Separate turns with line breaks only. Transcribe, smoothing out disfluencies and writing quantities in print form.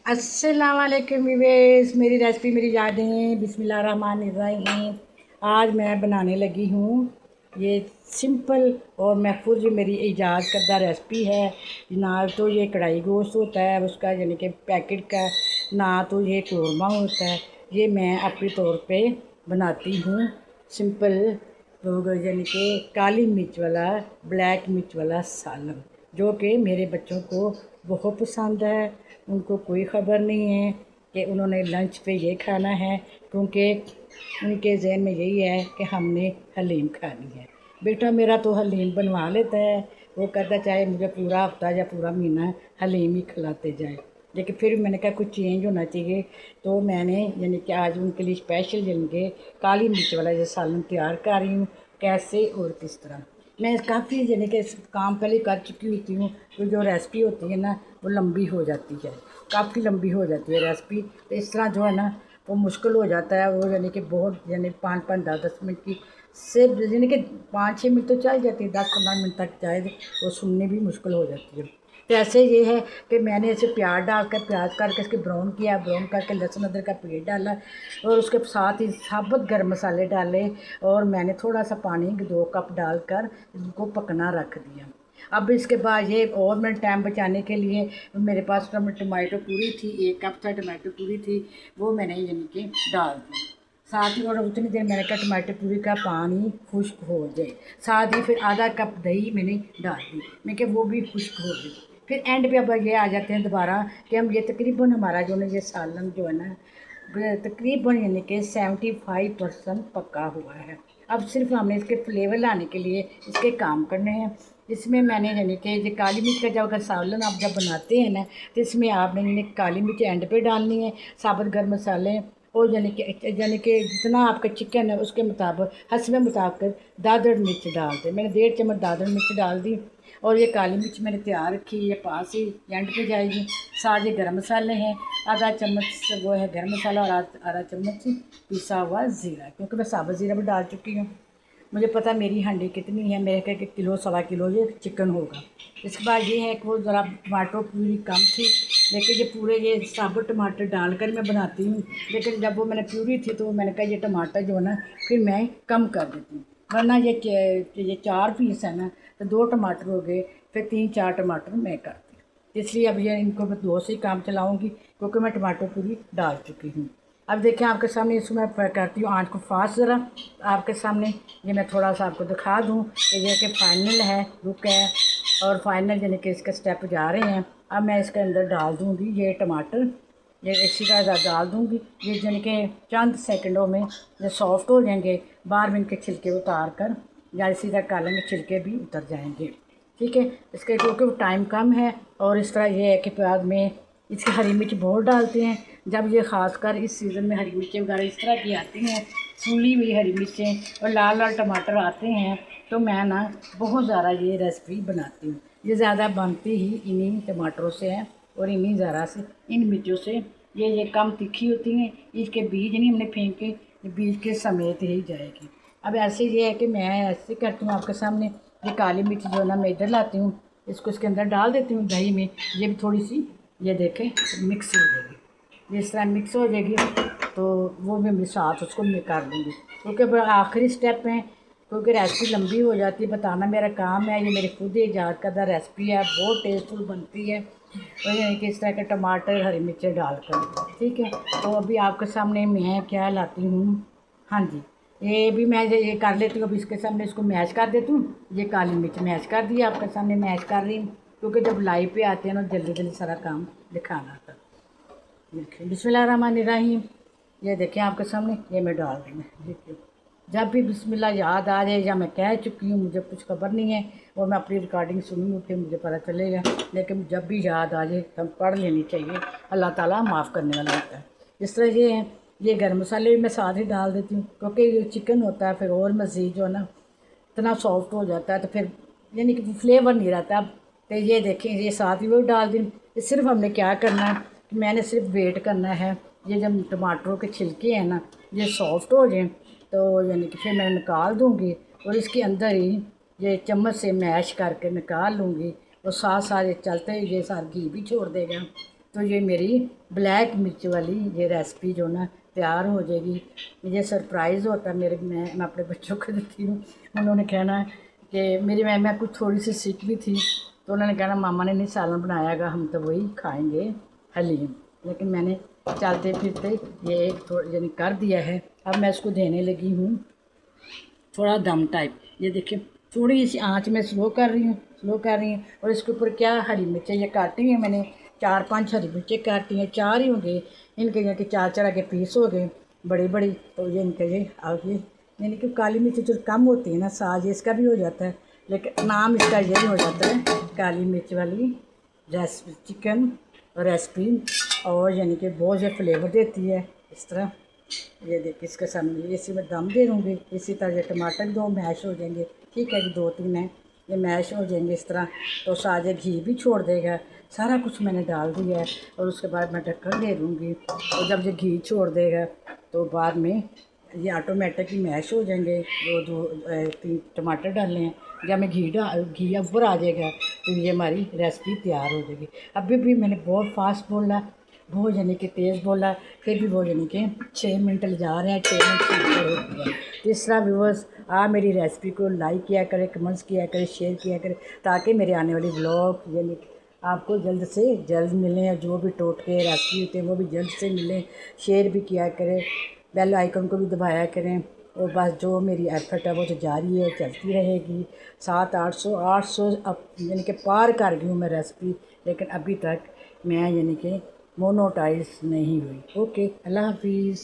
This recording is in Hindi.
अस्सलाम वालेकुम व्यूअर्स, मेरी रेसिपी मेरी यादें बिस्मिल्लाहिर्रहमानिर्रहीम। आज मैं बनाने लगी हूँ ये सिंपल और महफूज जो मेरी ईजाद करदा रेसिपी है। ना तो ये कढ़ाई गोश्त होता है उसका यानी कि पैकेट का, ना तो ये कौरमा होता है। ये मैं अपने तौर पे बनाती हूँ सिंपल, तो यानी कि काली मिर्च वाला, ब्लैक मिर्च वाला सालन, जो कि मेरे बच्चों को बहुत पसंद है। उनको कोई ख़बर नहीं है कि उन्होंने लंच पे ये खाना है, क्योंकि उनके जहन में यही है कि हमने हलीम खानी है। बेटा मेरा तो हलीम बनवा लेता है, वो कहता चाहे मुझे पूरा हफ्ता या पूरा महीना हलीम ही खिलाते जाए। लेकिन फिर मैंने कहा कुछ चेंज होना चाहिए, तो मैंने यानी कि आज उनके लिए स्पेशल यानी कि काली मिर्च वाला ये सालन तैयार कर रही हूँ। कैसे और किस तरह मैं काफ़ी यानी कि काम पहले कर चुकी होती हूँ, तो जो रेसिपी होती है ना वो लंबी हो जाती है, काफ़ी लंबी हो जाती है रेसिपी। तो इस तरह जो है ना वो मुश्किल हो जाता है, वो यानी कि बहुत यानी 5-5 10-10 मिनट की से यानी कि 5-6 मिनट तो चल जाती है, 10-15 मिनट तक चाहे वो सुननी भी मुश्किल हो जाती है। तो ऐसे ये है कि मैंने इसे प्याज डालकर प्याज करके इसके ब्राउन किया, ब्राउन करके लहसुन अदरक का पेस्ट डाला और उसके साथ ही साबुत गर्म मसाले डाले और मैंने थोड़ा सा पानी 2 कप डालकर इनको पकना रख दिया। अब इसके बाद ये और मैं टाइम बचाने के लिए मेरे पास टमाटो पूरी थी, 1 कप था टमाटो पूरी थी, वो मैंने यानी कि डाल दी साथ ही। और उतनी देर मैंने कहा टमाटर पूरी का पानी खुश्क हो जाए, साथ ही फिर आधा कप दही मैंने डाल दी, मैं क्या वो भी खुश्क हो गई। फिर एंड पे अब ये आ जाते हैं दोबारा कि हम ये तकरीबन हमारा जो है ये सालन जो है ना तकरीबन यानी कि 75% पका हुआ है। अब सिर्फ हमने इसके फ्लेवर लाने के लिए इसके काम करने हैं। इसमें मैंने यानी कि ये काली मिर्च का जब अगर सालन आप जब बनाते हैं ना, तो इसमें आपने काली मिर्च एंड पे डालनी है, साबुत गर्म मसाले और यानी कि जितना आपका चिकन है उसके मुताबिक हस्बे मुताबिक दादड़ मिर्च डाल दें। मैंने 1.5 चम्मच दादड़ मिर्च डाल दी और ये काली मिर्च मैंने तैयार रखी, ये पास ही एंड पे जाएगी। साथ ये गर्म मसाले हैं, आधा चम्मच वो है गर्म मसाला और आधा चम्मच पिसा हुआ ज़ीरा, क्योंकि मैं साबुत ज़ीरा भी डाल चुकी हूँ। मुझे पता मेरी हांडी कितनी है, मेरे के किलो 1.25 किलो ये चिकन होगा। इसके बाद ये है कि वो ज़रा टमाटो प्यूरी कम थी, लेकिन ये पूरे ये साबुत टमाटर डालकर मैं बनाती हूँ, लेकिन जब वो मैंने प्यूरी थी तो वो मैंने कहा ये टमाटर जो है ना फिर मैं कम कर देती हूँ, वरना ये 4 पीस है ना तो 2 टमाटर हो गए, फिर 3-4 टमाटर मैं करती हूँ। इसलिए अब ये इनको मैं 2 से ही काम चलाऊँगी, क्योंकि मैं टमाटर पूरी डाल चुकी हूँ। अब देखिए आपके सामने इसमें मैं करती हूँ आँच को फास्ट ज़रा आपके सामने, ये मैं थोड़ा सा आपको दिखा दूँ कि ये कि फाइनल है, लुक है और फाइनल यानी कि इसके स्टेप जा रहे हैं। अब मैं इसके अंदर डाल दूँगी ये टमाटर, ये इसी तरह डाल दूँगी, ये यानी कि चंद सेकंडों में ये सॉफ्ट हो जाएंगे। बाहर में इनके छिलके उतार कर या इसी तरह कालेंगे, छिलके भी उतर जाएंगे, ठीक है। इसके क्योंकि टाइम कम है और इस तरह ये है कि बाद में इसकी हरी मिर्च बहुत डालते हैं, जब ये ख़ासकर इस सीज़न में हरी मिर्चें वगैरह इस तरह की आती हैं, फूली हुई हरी मिर्चें और लाल लाल टमाटर आते हैं, तो मैं ना बहुत ज़्यादा ये रेसिपी बनाती हूँ। ये ज़्यादा बनती ही इन्हीं टमाटरों से है और इन्हीं ज़रा से इन मिर्चों से। ये कम तीखी होती हैं, इसके बीज नहीं हमने फेंके, बीज के समेत ही जाएगी। अब ऐसे ये है कि मैं ऐसे करती हूँ आपके सामने, ये काली मिर्च जो है ना मैं इधर लाती हूँ, इसको इसके अंदर डाल देती हूँ दही में, ये भी थोड़ी सी ये देखें मिक्स हो जाएगी। जिस तरह मिक्स हो जाएगी तो वो भी मैं साथ उसको मैं कर दूँगी, क्योंकि आखिरी स्टेप में, क्योंकि रेसिपी लंबी हो जाती है, बताना मेरा काम है, ये मेरी खुद ईजाद करदा रेसिपी है, बहुत टेस्टफुल बनती है। और यानी कि इस तरह के टमाटर हरी मिर्चें डालकर, ठीक है। तो अभी आपके सामने मैं क्या लाती हूँ, हाँ जी, ये भी मैं ये कर लेती हूँ। अभी इसके सामने इसको मैश कर देती हूँ, ये काली मिर्च मैश कर दी, आपके सामने मैश कर रही हूँ, क्योंकि जब लाइव पे आते हैं ना जल्दी जल्दी सारा काम दिखाना था। देखिए बिस्मिल्लाहिर्रहमानिर्रहीम, ये देखें आपके सामने ये मैं डाल रही हूँ। देखिए जब भी बिस्मिल्लाह याद आ जाए, या मैं कह चुकी हूँ मुझे कुछ खबर नहीं है और मैं अपनी रिकॉर्डिंग सुनूँगी फिर मुझे पता चलेगा, लेकिन जब भी याद आ जाए तो पढ़ लेनी चाहिए, अल्लाह ताला माफ़ करने वाला होता है। जिस तरह ये है, ये गर्म मसाले भी मैं साथ ही डाल देती हूँ, क्योंकि ये चिकन होता है फिर और मज़ीद जो है ना इतना सॉफ्ट हो जाता है, तो फिर यानी कि फ्लेवर नहीं रहता। तो ये देखें ये साथ ही वो डाल दी। ये सिर्फ हमने क्या करना है कि मैंने सिर्फ वेट करना है, ये जब टमाटरों के छिलके हैं ना ये सॉफ्ट हो जाएं, तो यानी कि फिर मैं निकाल दूँगी और इसके अंदर ही ये चम्मच से मैश करके निकाल लूँगी और साथ साथ ये चलते ही ये सारा घी भी छोड़ देगा। तो ये मेरी ब्लैक मिर्च वाली ये रेसिपी जो ना तैयार हो जाएगी। मुझे सरप्राइज़ होता है मेरे, मैं अपने बच्चों को देती हूँ, उन्होंने कहना कि मेरी मैं कुछ थोड़ी सी सीख भी थी, तो उन्होंने कहना मामा ने नहीं सालन बनायागा, हम तो वही खाएंगे हलीम। लेकिन मैंने चलते फिरते ये एक थोड़ा यानी कर दिया है। अब मैं इसको देने लगी हूँ थोड़ा दम टाइप। ये देखिए थोड़ी सी आंच में स्लो कर रही हूँ और इसके ऊपर क्या हरी मिर्चें ये काटी हैं मैंने, 4-5 हरी मिर्चें काटी हैं, 4 ही होंगे इनके, यहाँ के 4 के पीस हो गए बड़ी बड़ी। तो ये इनके ये आगे यानी कि काली मिर्च जो कम होती है ना, साज इसका भी हो जाता है, लेकिन नाम इसका यही हो जाता है काली मिर्च वाली रेसिपी चिकन रेसिपी। और यानी कि बहुत से फ्लेवर देती है इस तरह। ये देखिए इसके सामने इसी में दम दे दूँगी। इसी तरह ये टमाटर 2 मैश हो जाएंगे, ठीक है कि 2-3 हैं ये मैश हो जाएंगे इस तरह। तो साजे घी भी छोड़ देगा, सारा कुछ मैंने डाल दिया है। और उसके बाद मैं ढक्कन दे दूँगी, और जब ये घी छोड़ देगा तो बाद में ये ऑटोमेटिक ही मैश हो जाएंगे। 2-3 टमाटर डालने हैं, जब मैं घी ऊपर आ जाएगा तो ये हमारी रेसिपी तैयार हो जाएगी। अभी भी मैंने बहुत फास्ट बोला, बहुत यानी कि तेज़ बोला, फिर भी बहुत यानी कि 6 मिनट ले जा रहे हैं, 6 मिनट से ऊपर हो गया। तीसरा व्यूअर्स, आप मेरी रेसिपी को लाइक किया करें, कमेंट्स किया करें, शेयर किया करें, ताकि मेरे आने वाली ब्लॉग यानी कि आपको जल्द से जल्द मिलें, और जो भी टोटके रेसिपी होते हैं वो भी जल्द से मिलें। शेयर भी किया करें, बेल आइकन को भी दबाया करें। और बस जो मेरी एफर्ट है वो तो जारी है, चलती रहेगी। 700-800 अब यानी कि पार कर गई हूँ मैं रेसिपी, लेकिन अभी तक मैं यानी कि मोनोटाइज नहीं हुई। ओके, अल्लाह हाफिज़।